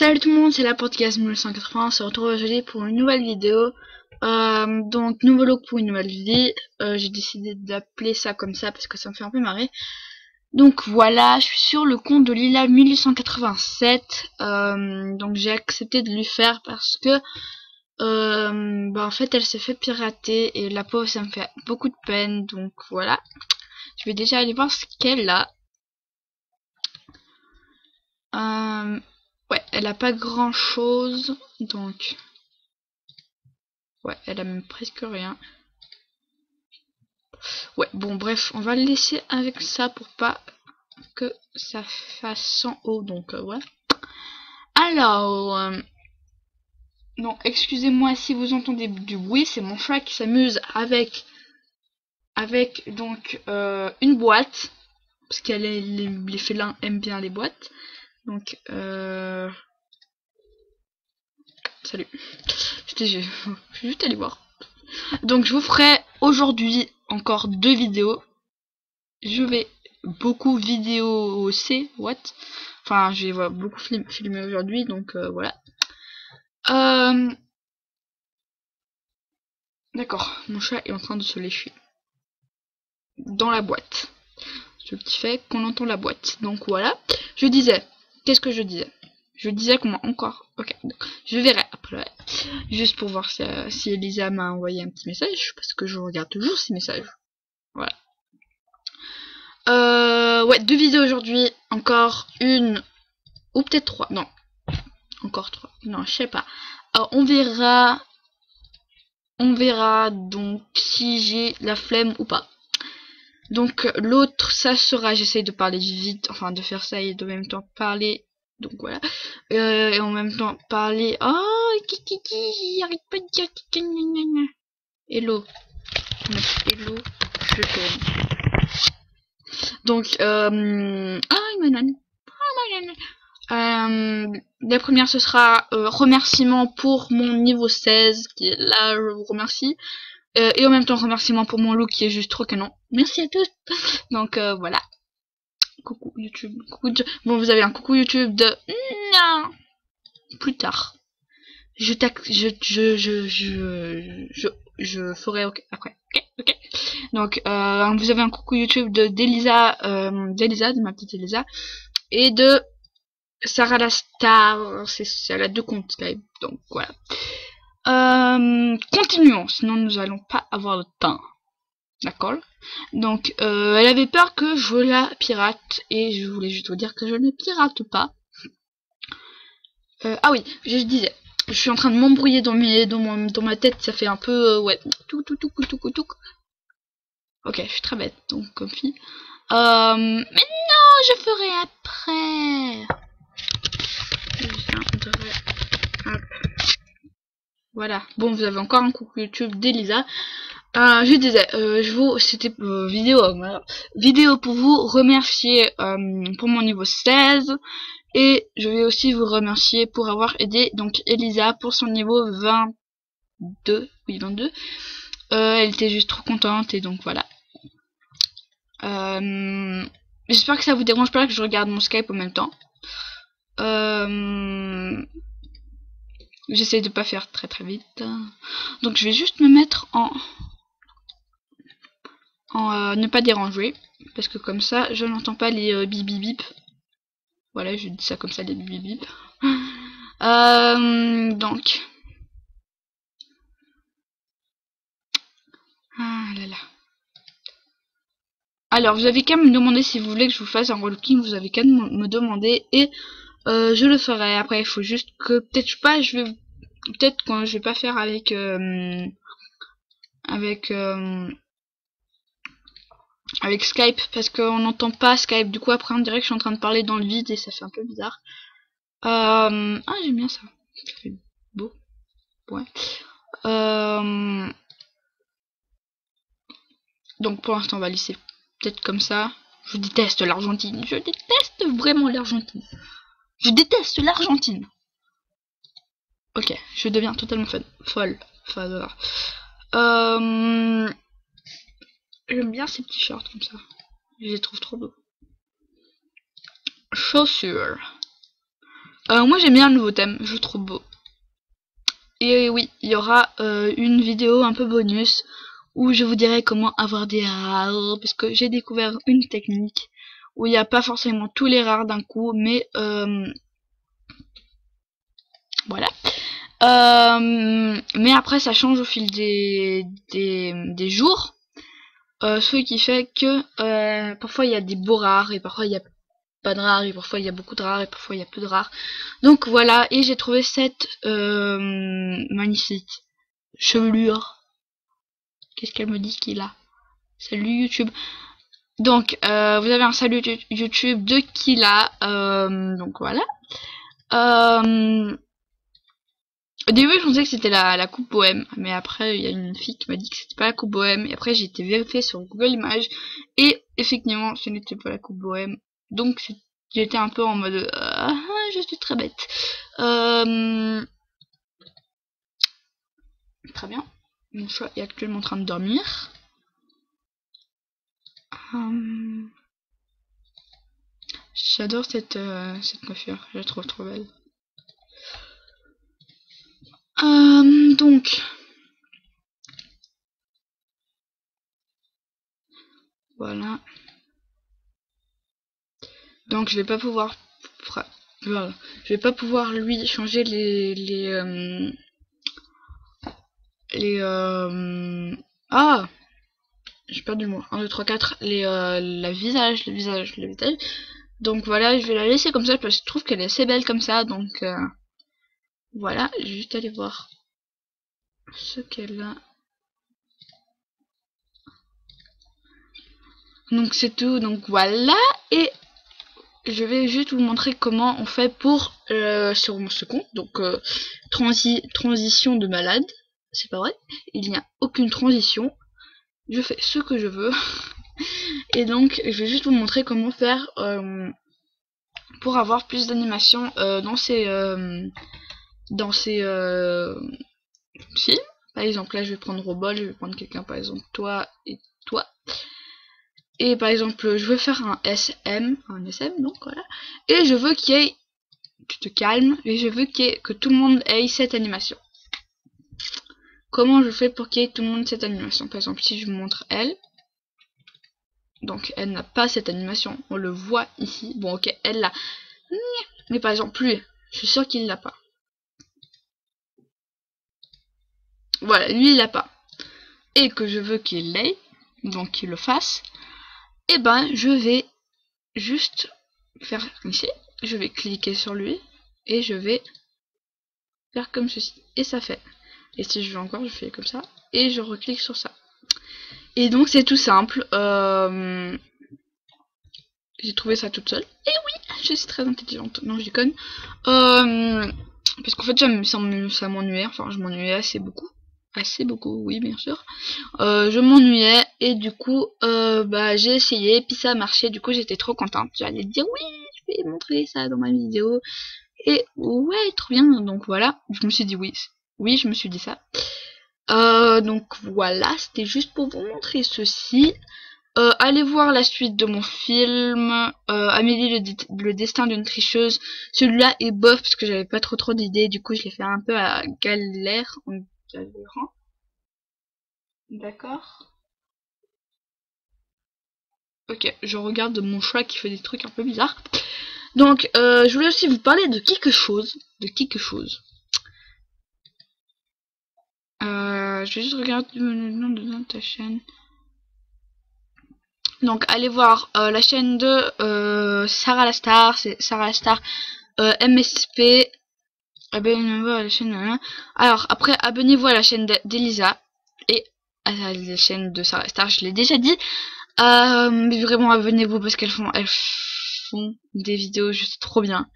Salut tout le monde, c'est la podcast 1980, on se retrouve aujourd'hui pour une nouvelle vidéo. Donc nouveau look pour une nouvelle vidéo. J'ai décidé d'appeler ça comme ça parce que ça me fait un peu marrer. Donc voilà, je suis sur le compte de Lila 1887. Donc j'ai accepté de lui faire parce que en fait elle s'est fait pirater et la pauvre, ça me fait beaucoup de peine. Donc voilà, je vais déjà aller voir ce qu'elle a. Ouais, elle a pas grand chose, donc ouais, elle a même presque rien. Ouais, bon bref, on va le laisser avec ça pour pas que ça fasse sans eau, donc ouais. Alors, non, excusez-moi si vous entendez du bruit, c'est mon chat qui s'amuse avec donc une boîte, parce que les félins aiment bien les boîtes. Donc salut. Je vais juste aller voir. Donc je vous ferai aujourd'hui encore 2 vidéos. Je vais beaucoup vidéo C, what? Enfin, je vais beaucoup filmer aujourd'hui, donc voilà. D'accord, mon chat est en train de se lécher dans la boîte. Ce qui fait qu'on entend la boîte. Donc voilà. Je disais, qu'est-ce que je disais? Je disais qu'on m'a encore... Ok, je verrai après. Juste pour voir si Elisa m'a envoyé un petit message, parce que je regarde toujours ces messages. Voilà. Ouais, 2 vidéos aujourd'hui. Encore une, ou peut-être 3. Non, encore 3. Non, je sais pas. On verra donc si j'ai la flemme ou pas. Donc l'autre, ça sera, j'essaye de parler vite, enfin de faire ça et de même temps parler. Donc voilà. Et en même temps parler. Oh, kiki, arrête pas de dire kiki. Hello. Hello, je t'aime. Donc, la première, ce sera remerciement pour mon niveau 16, qui est là, je vous remercie. Et en même temps, remerciement pour mon look qui est juste trop canon. Merci à tous. Donc voilà. Coucou YouTube. Bon, vous avez un coucou YouTube de... Non. Plus tard. Je ferai après. Ok. Donc, vous avez un coucou YouTube d'Elisa, de ma petite Elisa. Et de Sarah la Star, elle a 2 comptes Skype, donc voilà. Continuons, sinon nous allons pas avoir le temps. D'accord? Donc, elle avait peur que je la pirate, et je voulais juste vous dire que je ne pirate pas. Ah oui, je disais, je suis en train de m'embrouiller dans ma tête, ça fait un peu, ouais, tout. Ok, je suis très bête, donc comme fille. Mais non, je ferai après. Voilà. Bon, vous avez encore un coucou YouTube d'Elisa. Je disais, c'était vidéo pour vous remercier pour mon niveau 16. Et je vais aussi vous remercier pour avoir aidé donc Elisa pour son niveau 22. Oui, 22. Elle était juste trop contente et donc voilà. J'espère que ça vous dérange pas que je regarde mon Skype en même temps. J'essaie de pas faire très vite. Donc je vais juste me mettre en ne pas déranger. Parce que comme ça, je n'entends pas les bip bip bip. Voilà, je dis ça comme ça, les bip bip bip. Donc. Ah là là. Alors, vous avez qu'à me demander si vous voulez que je vous fasse un relooking. Vous avez qu'à me demander et je le ferai. Après, il faut juste que peut-être peut-être quand je vais pas faire avec Skype parce qu'on n'entend pas Skype. Du coup, après, on dirait que je suis en train de parler dans le vide et ça fait un peu bizarre. Ah, j'aime bien ça. Ça fait beau. Ouais. Donc, pour l'instant, on va laisser peut-être comme ça. Je déteste l'Argentine. Je déteste vraiment l'Argentine. Je déteste l'Argentine. Ok, je deviens totalement folle. J'aime bien ces petits shorts comme ça. Je les trouve trop beaux. Chaussures. Moi j'aime bien le nouveau thème, je le trouve beau. Et oui, il y aura une vidéo un peu bonus où je vous dirai comment avoir des rares, parce que j'ai découvert une technique où il n'y a pas forcément tous les rares d'un coup, mais voilà. Mais après ça change au fil des jours, ce qui fait que parfois il y a des beaux rares et parfois il y a pas de rares et parfois il y a beaucoup de rares et parfois il y a peu de rares. Donc voilà, et j'ai trouvé cette magnifique chevelure. Qu'est-ce qu'elle me dit qu'il a? Salut YouTube. Donc vous avez un salut YouTube de Kila. Donc voilà. Au début je pensais que c'était la coupe bohème, mais après il y a une fille qui m'a dit que c'était pas la coupe bohème, et après j'ai été vérifiée sur Google Images, et effectivement ce n'était pas la coupe bohème, donc j'étais un peu en mode je suis très bête. Très bien. Mon chat est actuellement en train de dormir. J'adore cette coiffure, je la trouve trop belle. Donc voilà. Donc je vais pas pouvoir voilà. Je vais pas pouvoir lui changer les ah, j'ai perdu le mot. 1 2 3 4 le visage. Donc voilà, je vais la laisser comme ça parce que je trouve qu'elle est assez belle comme ça, donc voilà, je vais juste aller voir ce qu'elle a. Donc c'est tout, donc voilà, et je vais juste vous montrer comment on fait pour sur ce compte. Donc transition de malade, c'est pas vrai, il n'y a aucune transition, je fais ce que je veux. Et donc je vais juste vous montrer comment faire pour avoir plus d'animation dans ces films. Par exemple là je vais prendre Robot, je vais prendre quelqu'un, par exemple toi et toi. Et par exemple, je veux faire un SM donc voilà. Et je veux qu'il y ait, tu te calmes, et je veux que tout le monde ait cette animation. Comment je fais pour qu'il y ait tout le monde cette animation? Par exemple, si je vous montre elle, donc elle n'a pas cette animation, on le voit ici. Bon ok, elle l'a. Mais par exemple, lui, je suis sûre qu'il l'a pas. Voilà, lui il l'a pas. Et que je veux qu'il l'ait, donc qu'il le fasse. Et ben, je vais juste faire ici, je vais cliquer sur lui et je vais faire comme ceci et ça fait. Et si je veux encore, je fais comme ça et je reclique sur ça. Et donc c'est tout simple. J'ai trouvé ça toute seule. Et oui, je suis très intelligente. Non, je déconne. Parce qu'en fait, ça m'ennuyait. Enfin, je m'ennuyais assez beaucoup. Assez beaucoup, oui, bien sûr. Je m'ennuyais et du coup, bah, j'ai essayé, puis ça a marché. Du coup, j'étais trop contente. J'allais dire oui, je vais montrer ça dans ma vidéo. Et ouais, trop bien. Donc voilà, je me suis dit oui. Oui, je me suis dit ça. Donc voilà, c'était juste pour vous montrer ceci. Allez voir la suite de mon film, Amélie le destin d'une tricheuse. Celui-là est bof parce que j'avais pas trop d'idées. Du coup, je l'ai fait un peu à galère. D'accord. Ok, je regarde mon chat qui fait des trucs un peu bizarres. Donc, je voulais aussi vous parler de quelque chose. Je vais juste regarder le nom de ta chaîne. Donc, allez voir la chaîne de Sarah la Star. C'est Sarah la Star MSP. Abonnez-vous à la chaîne. Alors, après, abonnez-vous à la chaîne d'Elisa. Et à la chaîne de Sarah la Star, je l'ai déjà dit. Mais vraiment, abonnez-vous parce qu'elles font des vidéos juste trop bien.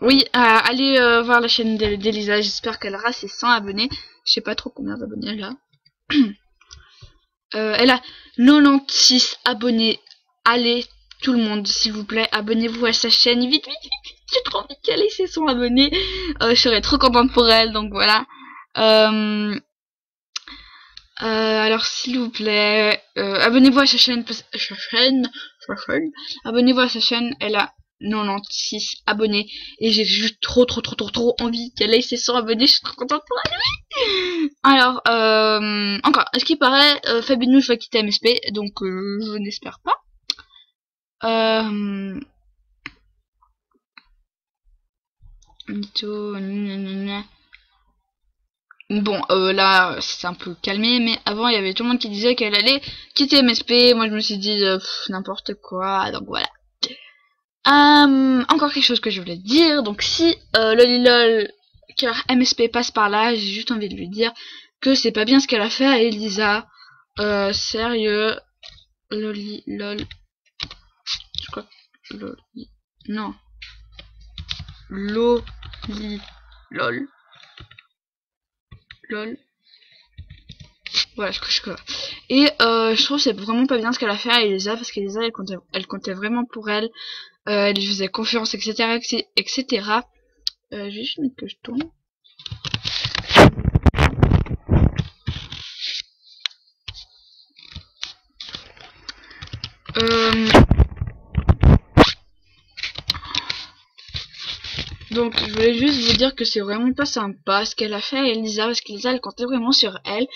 Oui, allez voir la chaîne d'Elisa, j'espère qu'elle aura ses 100 abonnés. Je sais pas trop combien d'abonnés elle a. Elle a 96 abonnés. Allez, tout le monde, s'il vous plaît, abonnez-vous à sa chaîne. Vite. J'ai trop envie qu'elle ait ses 100 abonnés. Je serais trop contente pour elle, donc voilà. Alors s'il vous plaît, abonnez-vous à sa chaîne Abonnez-vous à sa chaîne, elle a 96 abonnés et j'ai juste trop envie qu'elle ait ses 100 abonnés. Je suis trop contente pour elle. Alors encore, à ce qui paraît, Fabinouche va quitter MSP, donc je n'espère pas. Bon, là, c'est un peu calmé, mais avant, il y avait tout le monde qui disait qu'elle allait quitter MSP. Moi, je me suis dit, n'importe quoi, donc voilà. Encore quelque chose que je voulais dire. Donc, si Lolilol, car MSP passe par là, j'ai juste envie de lui dire que c'est pas bien ce qu'elle a fait à Elisa. Sérieux. Lolilol. Je crois que Loli. Non. Lolilol. Lol. Voilà, je crois. Et je trouve que c'est vraiment pas bien ce qu'elle a fait à Elisa, parce qu'Elisa, elle comptait vraiment pour elle. Elle lui faisait confiance, etc. etc. Je vais juste mettre que je tourne. Donc je voulais juste vous dire que c'est vraiment pas sympa ce qu'elle a fait à Elisa, parce qu'Elisa elle comptait vraiment sur elle.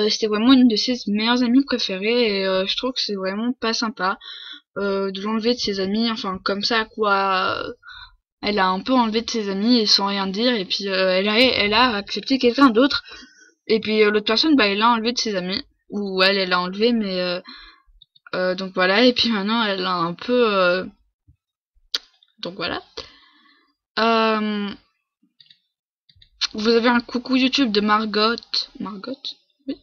C'était vraiment une de ses meilleures amies préférées, et je trouve que c'est vraiment pas sympa de l'enlever de ses amis, enfin comme ça quoi. Elle a un peu enlevé de ses amis et sans rien dire, et puis elle a accepté quelqu'un d'autre, et puis l'autre personne bah elle l'a enlevé de ses amis, ou elle l'a enlevé, mais donc voilà, et puis maintenant elle a un peu donc voilà. Vous avez un coucou YouTube de Margot. Oui.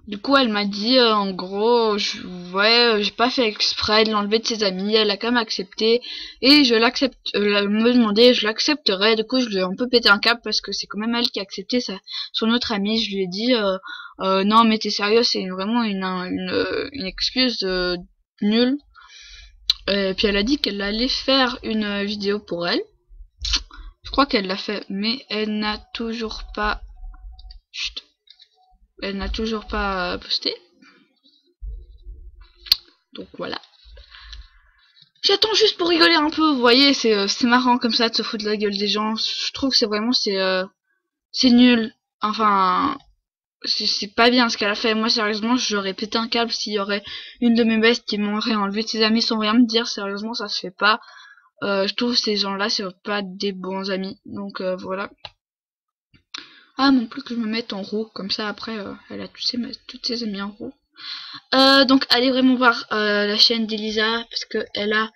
Du coup, elle m'a dit, en gros, j'ai pas fait exprès de l'enlever de ses amis, elle a quand même accepté, et je l'accepte, elle me demandait, je l'accepterais, du coup, je lui ai un peu pété un câble, parce que c'est quand même elle qui a accepté son autre amie, je lui ai dit, non, mais t'es sérieux, c'est vraiment une excuse nulle. Et puis elle a dit qu'elle allait faire une vidéo pour elle. Je crois qu'elle l'a fait, mais elle n'a toujours pas... Chut. Elle n'a toujours pas posté. Donc voilà. J'attends juste pour rigoler un peu, vous voyez, c'est marrant comme ça de se foutre de la gueule des gens. Je trouve que c'est vraiment, c'est nul. Enfin, c'est pas bien ce qu'elle a fait. Moi, sérieusement, j'aurais pété un câble s'il y aurait une de mes bestes qui m'aurait enlevé de ses amis sans rien me dire. Sérieusement, ça se fait pas. Je trouve que ces gens-là, c'est pas des bons amis. Donc voilà. Ah, non plus que je me mette en roue. Comme ça, après, elle a toutes ses amies en roue. Donc, allez vraiment voir la chaîne d'Elisa. Parce que elle a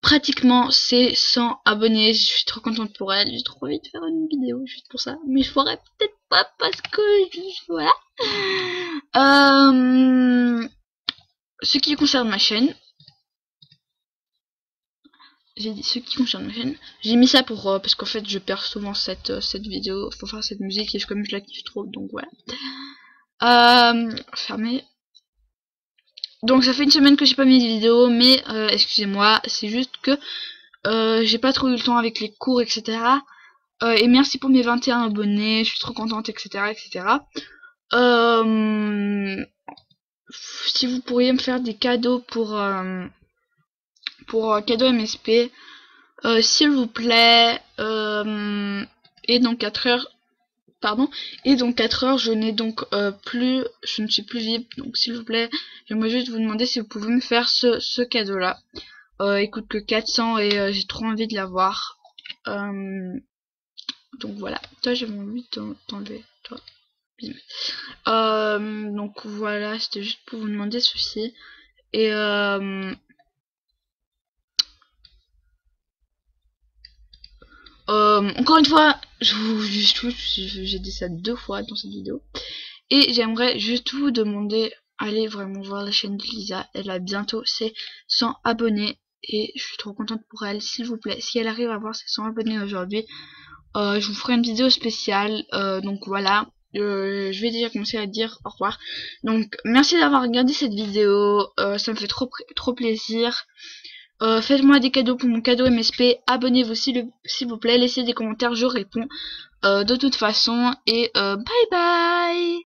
pratiquement ses 100 abonnés. Je suis trop contente pour elle. J'ai trop envie de faire une vidéo juste pour ça. Mais je ferai peut-être pas parce que... Voilà. Ce qui concerne ma chaîne... J'ai dit ce qui concerne ma chaîne. J'ai mis ça pour parce qu'en fait je perds souvent cette vidéo, faut faire cette musique et comme je la kiffe trop, donc voilà. Fermé. Donc ça fait une semaine que j'ai pas mis de vidéo, mais excusez-moi, c'est juste que j'ai pas trop eu le temps avec les cours, etc. Et merci pour mes 21 abonnés, je suis trop contente, etc. etc. Si vous pourriez me faire des cadeaux pour cadeau MSP, s'il vous plaît, et dans 4 heures, pardon, et dans 4 heures, je n'ai donc je ne suis plus libre, donc s'il vous plaît, j'aimerais juste vous demander si vous pouvez me faire ce cadeau-là. Il coûte que 400 et j'ai trop envie de l'avoir. Donc voilà, toi j'avais envie de t'enlever, toi. Donc voilà, c'était juste pour vous demander ceci. Et encore une fois, j'ai dit ça 2 fois dans cette vidéo. Et j'aimerais juste vous demander, allez vraiment voir la chaîne de Lisa. Elle a bientôt ses 100 abonnés. Et je suis trop contente pour elle, s'il vous plaît. Si elle arrive à avoir ses 100 abonnés aujourd'hui, je vous ferai une vidéo spéciale. Donc voilà. Je vais déjà commencer à dire au revoir. Donc merci d'avoir regardé cette vidéo. Ça me fait trop plaisir. Faites-moi des cadeaux pour mon cadeau MSP. Abonnez-vous s'il vous plaît. Laissez des commentaires, je réponds de toute façon. Et bye bye.